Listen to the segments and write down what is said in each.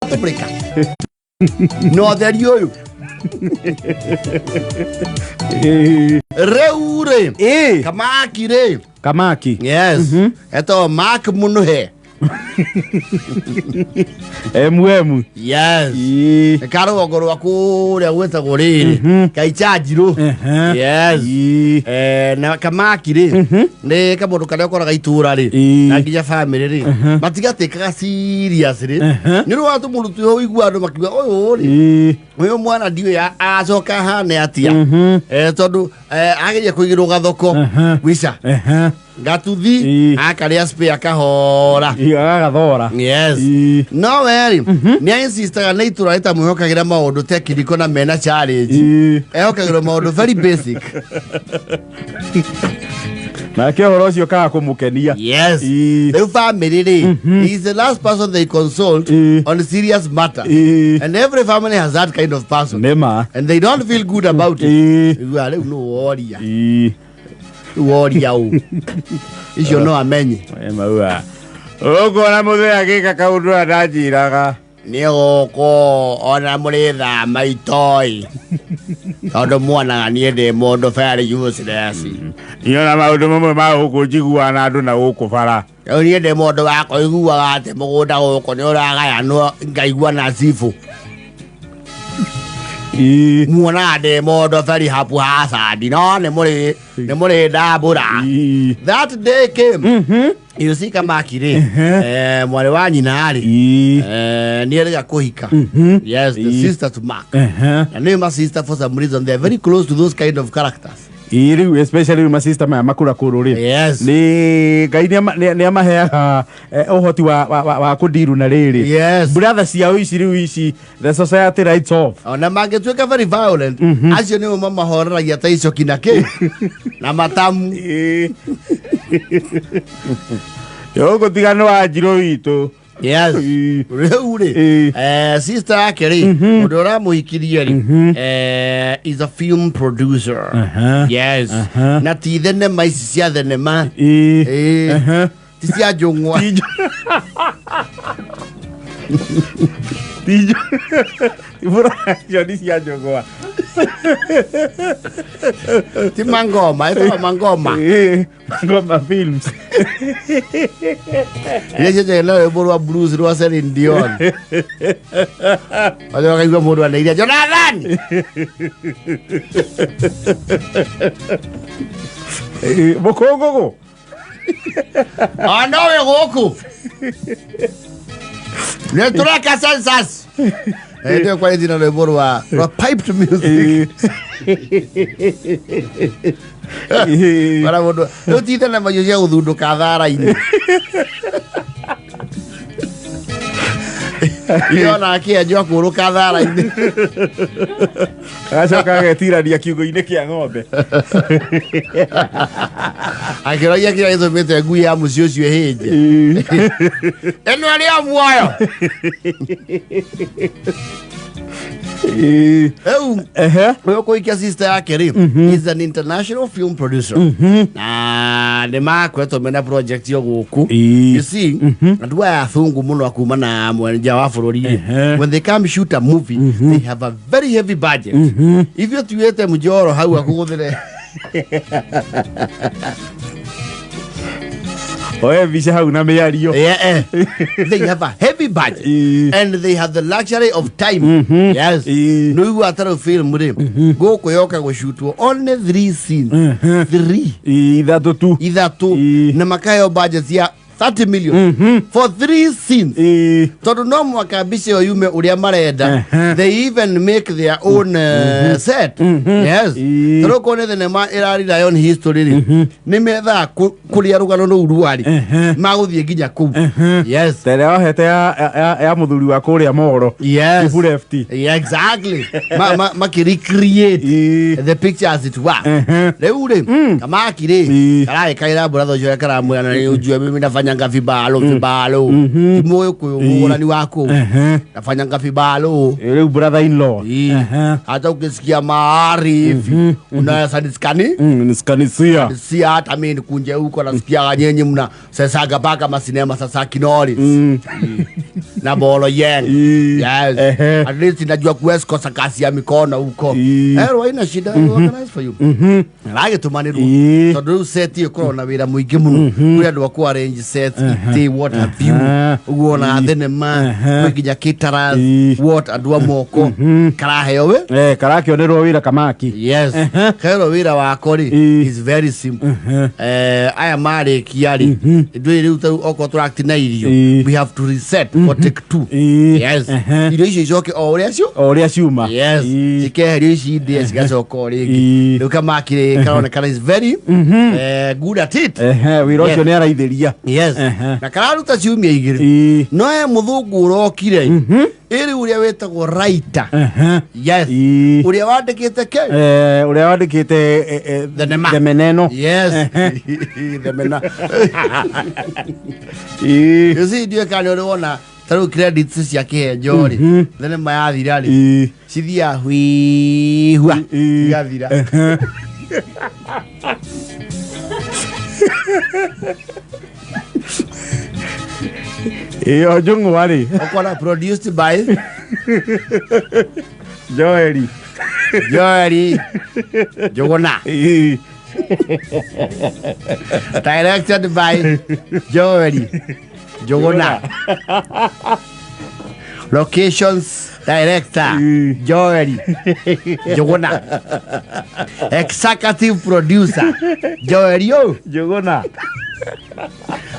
South Africa. No, there you. Reure. Kamaki re. Kamaki. Yes. Eto Mark Munuhe. Emu. Yes. Karo ogoro akure weta goriri. Kaichajiro. Yes. Na Kamaki re. Ne kabodo kale okora itura re. Na gija family re. Matiga teka serious re. Niru watu mulutu ho igwado makiba oyo. Oyo mwana diwe ya azoka hane atia. Todo ageje kuigiro gathoko. Wisa. Gatuthi akaria spare akahora agathora. Yes. No very. Ni insista na itura ita muhokagira maundu technical na mena challenge. Ehokagira maundu very basic. Na ke horocio ka kumukenia. Yes. The family he is the last person they consult on serious matter. And every family has that kind of person. And they don't feel good about it. You are no worry. Warrior. Is you know a many. Ogo na muthe agika kaundu aranjiraga ni goko ona muritha maitoi tondu mwana ni ndi mundu very useless. Iona maundu mamwe ma guku njigua na andu na guku bara. Ni ndi mundu wa kuiguaga ati mugunda guku ni uragayanwo ngaigua na sifu. Mwana de modo very happy hazard. No, ne more dabura. That day came. You see Kamaki re. Mwale wa nyina ari. Niere kuhika. Yes, the sister to Mark. And my sister for some reason they're very close to those kind of characters. Especially my sister makura kururi. Yes. Ni gaini ni amahea ohoti wa kudiru na riri. Yes. Brother cia ici the society rights off. Ona magetweka very violent. As you know mama horera ya taicho kinake. Na matamu. Yo gotigano wa jiro witu. Yes. Reure. Sister Akeri, Odora Muikiri, is a film producer. Yes. Nati then my sister then ma. Tisia Jongwa. Tijo. Tisia Jongwa. Mangoma, ito Mangoma. Mangoma films. Yes, they love Borua Blues, Rosa in Dion. I don't know what I Jonathan. Bokogo. I know a Goku. Netura Casas. I don't quite know the Borua. Piped music. Para bodo. Eu tita na maioria do cadara aí. Iona aqui a jogo do cadara aí. Acha que tira dia kiugo ine kia ng'ombe. Akira ya kia hizo mete guia musio heje. Eno ali amuayo. Sister Akeri is an international film producer. The mark weto mena project yo goku. You see, and where fungu muno akuma na mwenja wa forori. When they come shoot a movie, they have a very heavy budget. If you tuete mujoro how akugudere. They have a heavy budget and they have the luxury of time. Yes. No water film go koyoka go shoot only 3 scenes. 3. Either two. Na makayo budget ya 30 million for 3 scenes. Todo no mwakabishe oyume ulia mareda. They even make their own set. Yes. Todo kone the nema irari da yon history. Nimedha kulia rugano no uruari. Maguthie ginya ku. Yes. Tere hete ya muthuri wa kuria moro. Yes. FT. Exactly. Recreate the picture as it were. Leure. Kama kire. Kara kaira brother jo kara mwana ni ujue mimi nafanya ngafibalo moyo kuona ni wako nafanya ngafibalo ile brother in law hata ukisikia maarifi unasadiskani niskanisia si hata mimi kunje huko nasikia nyenye mna sasa paka masinema sasa kinori na bolo yen. Yes. At least najua kuweza kosa kasi ya mikono huko. Haina shida, organize for you. Rage tumaniru. So do set you corona wira muingi muno. Kuya ndo ku arrange set it what have you. Uona thenema, kuginya caterers, what adwa moko. Karahe owe? Karake onerwo wira Kamaki. Yes. Kairo wira wako ri is very simple. Aya mari kiari. Ndwe ri contract na irio. We have to reset for take 2. Yes. Irio icio icoke o uria ciuma. Yes. Cikeherio ici ndia cigacoka o ringi. Riu Kamaki karonekana is very good at it. Wira ucio ni araithiria. Yes. Na kararuta ciumia igiri. No e muthungu urokire. Iri uria wetagwo writer. Yes. Uria wandikite ke? Uria wandikite the meneno. Yes. The meneno. You see, ndio kana unaona taru credits cia kihenjori. Then mayathira ri. Cithia hui hua. Igathira. Iyo jungu wari. Okwana produced by Joeri Jogona. Directed by Joeri Jogona. Locations director Joeri Jogona. Executive producer Joeri Jogona.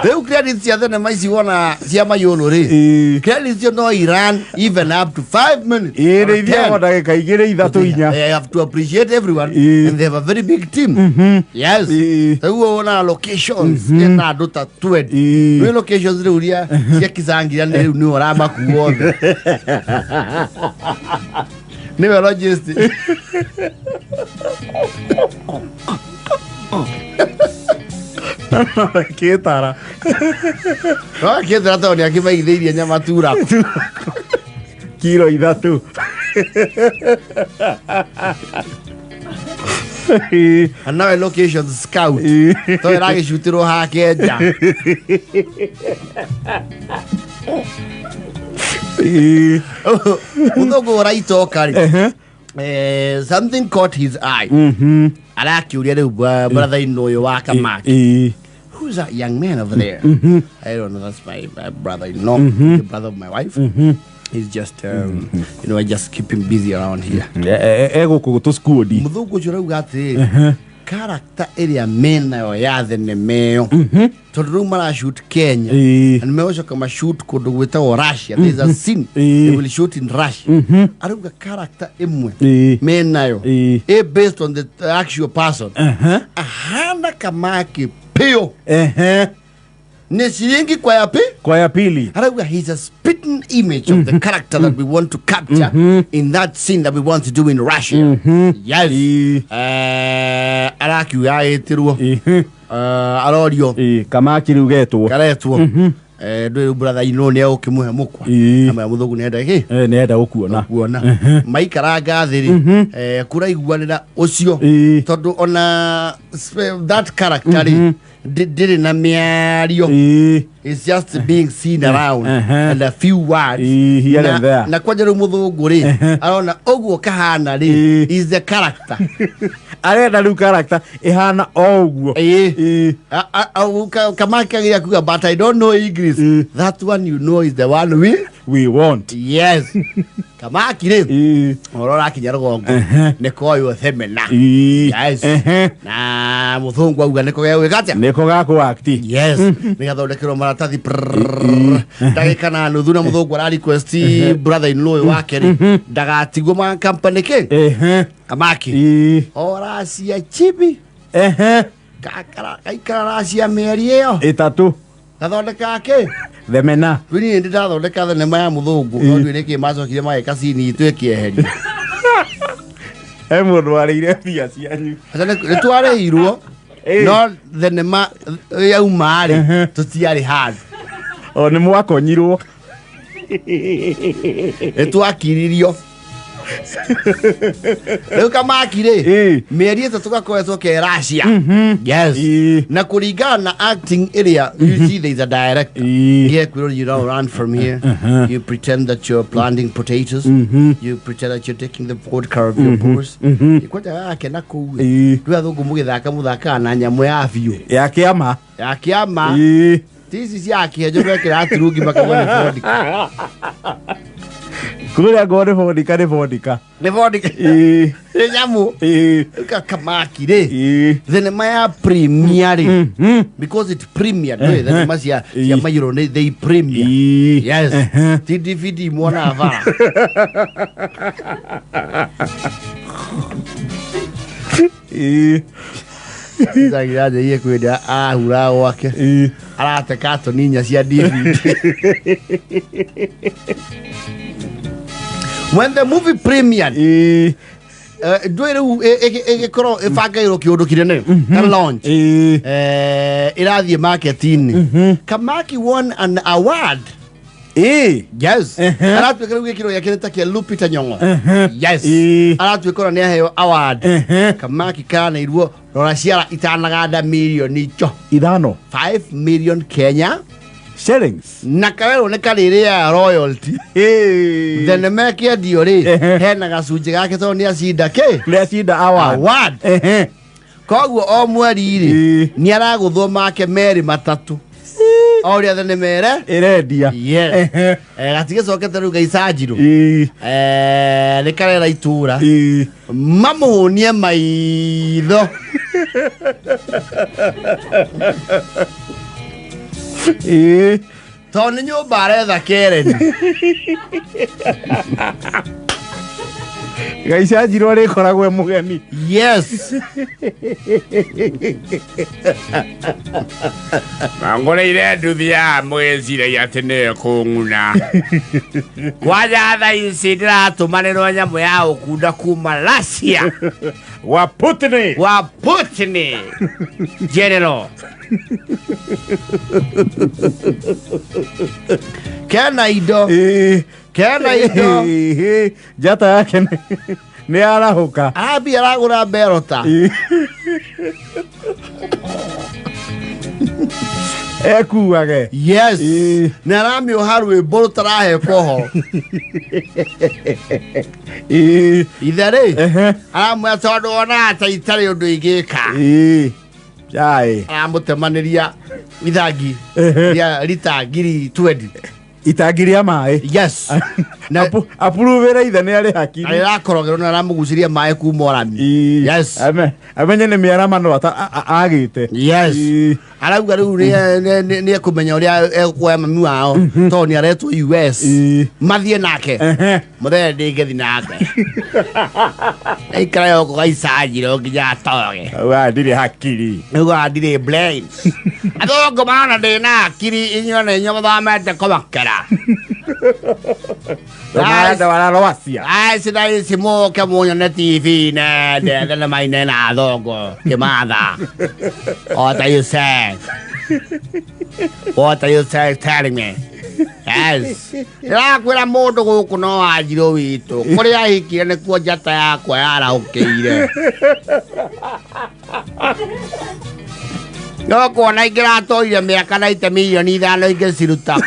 They credits the other maisi wana siama yolo re. Credits you no Iran even up to 5 minutes. They have to appreciate everyone and they have a very big team. Yes. They wana locations in adota 20. No locations re uria sia kisangira ni orama kuona. Never logistic. Ketara. Ketara toni akimaithiria nyama tura. Kilo 3. And now a location scout. So I can shoot it on Hakeja. Go right talk. Something caught his eye. I like you, brother-in-law, you walk a mark. Who's that young man over there? I don't know. That's my brother-in-law, the brother of my wife. He's just, I just keep him busy around here. Ego kugutu skudi. Mudhugu chura ugati. Character area mena yo yathe ne meo. Tondu mara shoot Kenya. And meosho kama shoot kudu wita o Russia. There's a scene. They will shoot in Russia. Aruga character imwe. Mena yo. Based on the actual person. Ahana Kamaki peo. Nesiringi kwa ya pili. Aruga he's a spitting image of the character that we want to capture in that scene that we want to do in Russia. Yes. Araki ya etiruo. Arorio. Kamaki rugetwo. Karetwo. Do brother ne okimuhe mukwa. Ama muthugu nenda ki? Nenda gukuona. Kuona. Maikaranga thiri. Kuraiguanira ucio. Tondu ona that character did na miario. It's just being seen around and a few words. Here and there. Na kwaje muthugu ri. Arona oguo kahana ri is the character. Arenda ru character ihana oguo. Kamaki agira kuga but I don't know English. That one you know is the one we want. Yes. Kamaki ri. Orora kinyarugo ne koyo themena. Yes. Na muthungu auga ne koyo wikatia. Ne koga ko acti. Yes. Nigathondekero maratathi. Ndagika na nuthu na muthungu ara request brother in law wake ri. Ndagatigwo ma company ke. Kamaki. Ora cia chibi. Kaikara cia meri io. Itatu. Gathondeka ke. Themena. Wini ndirathondeka thenema ya muthungu. No ndwire ki macokire mageka cini itu ekieheria. Mundu arire bia cianyu. Nĩ twarĩirwo no thenema yauma-rĩ tũtiarĩ handũ. O nĩ mwakonyirwo. Nĩ twakiririo Rĩu Kamaki rĩ mĩeri 3 gakoretwo ke Russia. Yes. Na kũringana na acting area you see there's a director. Yeah, you don't run from here. You pretend that you're planting potatoes. You pretend that you're taking the vodka of your purse. Ikwata yake na kuu. Rĩu athũngũ mũgĩthaka na nyamũ ya biũ. Ya kĩama. Tisi ciake njo mekĩra aturungi makamwe nĩ vodka. Kuria ngone vodka. Nĩ vodka. Nyamu. Kamaki rĩ. Thenema ya premier rĩ. Because it premier. Thenema cia mairo they premier. Yes. Ti DVD mwana avara. Zagira ye kwenda ahura wake. Arateka toninya cia DVD. When the movie premiered, ndwĩrĩu ĩgĩkorwo ĩbangĩirwo kĩũndũ kĩnene ta launch ĩrathiĩ marketing. Kamaki won an award. Yes. Aratuĩka rĩu gĩkĩro gĩake nĩ ta kĩa Lupita Nyong'o. Yes. Aratuĩka nĩ aheo award. Kamaki kanĩirwo rora ciara itanaganda milioni 5 million Kenya shillings. Na karero nĩ karĩrĩa royalty. Thenema kĩendio rĩ hena gacunjĩ gake tondũ nĩ acinda award. Koguo o mweri rĩ nĩ aragũthwo make merĩ matatũ. Oria thenema ĩrendia. Yes. Gatigĩcokete rĩu gaicajirwo. Nĩ karera itũra. Mamũhũnie maitho. Tondũ nĩ nyũmba aretha Keren. Gaicajirwo rĩkoragwo mũgeni. Yes. Mangoreire nduthi ya mwĩciragia atĩ nĩ kũng'una. Kwaja thaa ici ndĩratũmanĩrwo nyamũ ya ũkunda kuma Russia. Wa Putin. General. Kena indo. Jata yake nĩ arahũka. Abi aragũra berota. Ekuage. Yes. Na aramĩoha rwĩmbo rũtarahe koho. Ithe rĩ aramwĩra tondũ ona ta itarĩ ũndũ ingĩka. Aramũtemanĩria ithangi rĩa rita ngiri 20. Itangiria maĩ. Yes. Na apuruvera ithe nĩ arĩ haki. Arakorogero na aramũguciria maĩ kuma Orami. Yes. Amenye nĩ mĩaramano agĩte. Yes. Arauga rĩu nĩ ekũmenya ũrĩa ekuoya mami wao tondũ nĩ aretwo US mathiĩ nake mũthenya ndĩngĩthi nake. Aikara yoko gaicajire nginya atoge. Ndirĩ hakiri. Ndirĩ brain. Athũngũ mana ndĩ na hakiri inyuĩ nĩ inyuĩ mũthomete kũmakera. Wararwacia. Sida ici mũke mũnyone TV nende thenema-inĩ na athũngũ kĩmatha. What are you saying? What are you telling me? Yes. Ndĩrakwĩra mũndũ gũkũ no Wanjirũ witũ. Kũrĩa ahikire nĩkuo njata yakwa yarahũkĩire. No kuona ingĩratũire mĩaka na 5 milioni ingĩciruta.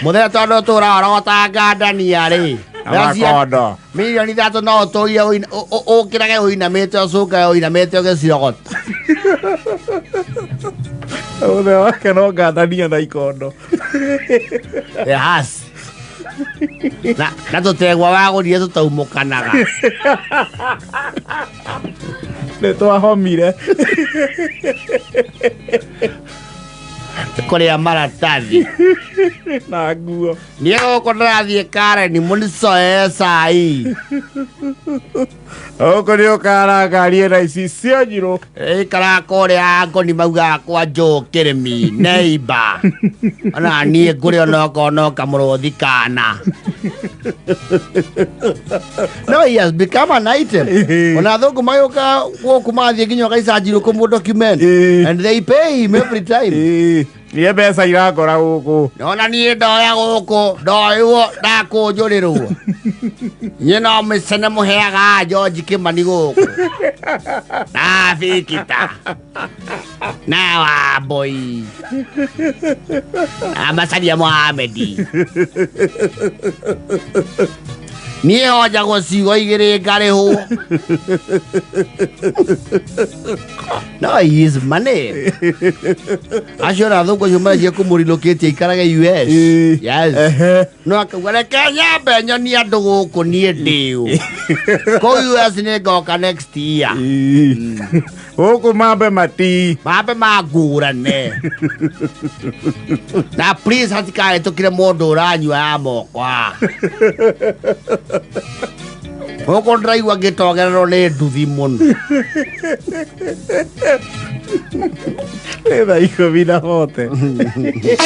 Mũthenya tondũ tũrarogota ngandania rĩ. Amakondo. Milioni 3 no tũire ũkĩrage ũinamĩte ũcoke ũinamĩte ũgĩcirogota. Ũthe wake no ngandania na ikondo. Yes. Na tũtegwa wagũrire tũtaumũkanaga. Nĩ twahomire. Kũrĩa maratathi na nguo. Niĩ gũkũ ndĩrathiĩ Karen mũnicoe cai. Gũkũ nĩ ũkarangarie na ici cia Njirũ. Ikara kũrĩa ngoni mauga kwa Joe Kĩrĩmi neighbor. Ona niĩ ngũrĩ onoka kamũrũthi kana. No, he has become an item. Ona athũngũ magĩũka gũkũ mathiĩ nginya gaicajirwo kũmũ document and they pay him every time. Niä mbeca irakora gũkũ. Ona niä ndoya gũkũ ndoywo ndakũnjũrĩrwo niĩ no mĩcene mũheaga George Kĩmani gũkũ na Victor na Wambũi na Macharia Mohamedi niĩ honjagwo ciugo igĩrĩ ngarĩhwo. No he is money. Acio na thũngũ acio maragia kũmũrilocate aikarage US. Yes. No akauga reke nyambe nyonie andũ gũkũ niĩ ndĩũ kũu US nĩ ngoka next year. Gũkũ mambe mati mambe mangũrane na please hatikahetũkire mũndũ ũranyua ya mokwa gũkũ ndĩraigua ngĩtogererwo nĩ nduthi mũno. Nĩ thaa 10:07.